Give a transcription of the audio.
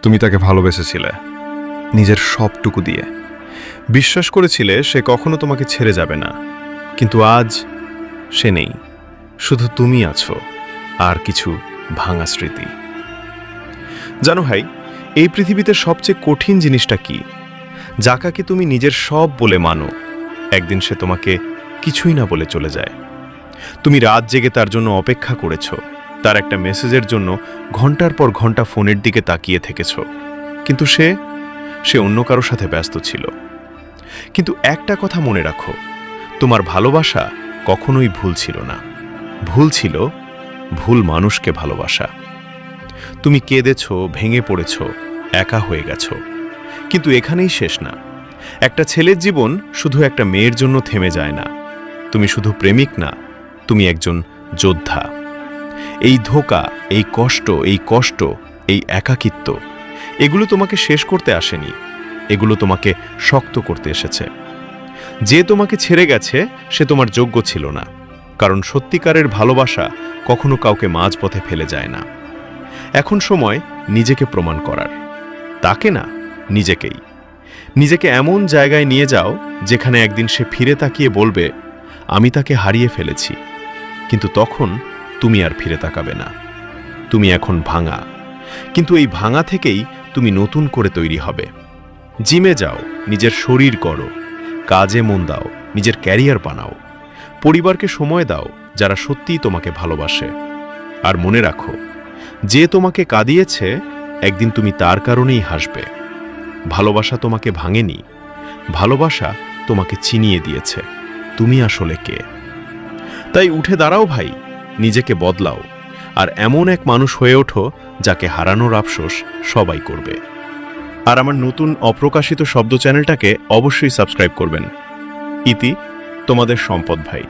তুমি তাকে ভালোবেসেছিলে নিজের সবটুকু দিয়ে, বিশ্বাস করেছিলে সে কখনো তোমাকে ছেড়ে যাবে না। কিন্তু আজ সে নেই, শুধু তুমি আছো আর কিছু ভাঙা স্মৃতি। জানো ভাই, এই পৃথিবীতে সবচেয়ে কঠিন জিনিসটা কি? যাকে তুমি নিজের সব বলে মানো, একদিন সে তোমাকে কিছুই না বলে চলে যায়। তুমি রাত জেগে তার জন্য অপেক্ষা করেছ, তার একটা মেসেজের জন্য ঘন্টার পর ঘন্টা ফোনের দিকে তাকিয়ে থেকেছ, কিন্তু সে অন্য কারোর সাথে ব্যস্ত ছিল। কিন্তু একটা কথা মনে রাখো, তোমার ভালোবাসা কখনোই ভুল ছিল না। ভুল ছিল ভুল মানুষকে ভালোবাসা। তুমি কেঁদেছ, ভেঙে পড়েছ, একা হয়ে গেছ, কিন্তু এখানেই শেষ না। একটা ছেলের জীবন শুধু একটা মেয়ের জন্য থেমে যায় না। তুমি শুধু প্রেমিক না, তুমি একজন যোদ্ধা। এই ধোঁকা, এই কষ্ট, এই একাকিত্ব, এগুলো তোমাকে শেষ করতে আসেনি, এগুলো তোমাকে শক্ত করতে এসেছে। যে তোমাকে ছেড়ে গেছে সে তোমার যোগ্য ছিল না, কারণ সত্যিকারের ভালোবাসা কখনো কাউকে মাঝপথে ফেলে যায় না। এখন সময় নিজেকে প্রমাণ করার, তাকে না, নিজেকে এমন জায়গায় নিয়ে যাও যেখানে একদিন সে ফিরে তাকিয়ে বলবে, আমি তাকে হারিয়ে ফেলেছি। কিন্তু তখন তুমি আর ফিরে তাকাবে না। তুমি এখন ভাঙা, কিন্তু এই ভাঙা থেকেই তুমি নতুন করে তৈরি হবে। জিমে যাও, নিজের শরীর করো, কাজে মন দাও, নিজের ক্যারিয়ার বানাও, পরিবারকে সময় দাও যারা সত্যিই তোমাকে ভালোবাসে। আর মনে রাখো, যে তোমাকে কাঁদিয়েছে একদিন তুমি তার কারণেই হাসবে। ভালোবাসা তোমাকে ভাঙেনি, ভালোবাসা তোমাকে চিনিয়ে দিয়েছে তুমি আসলে কে। তাই উঠে দাঁড়াও ভাই, নিজেকে বদলাও, আর এমন এক মানুষ হয়ে ওঠো যাকে হারানোর আফসোস সবাই করবে। আর আমার নতুন অপ্রকাশিত শব্দ চ্যানেলটাকে অবশ্যই সাবস্ক্রাইব করবেন। ইতি, তোমাদের সম্পদ ভাই।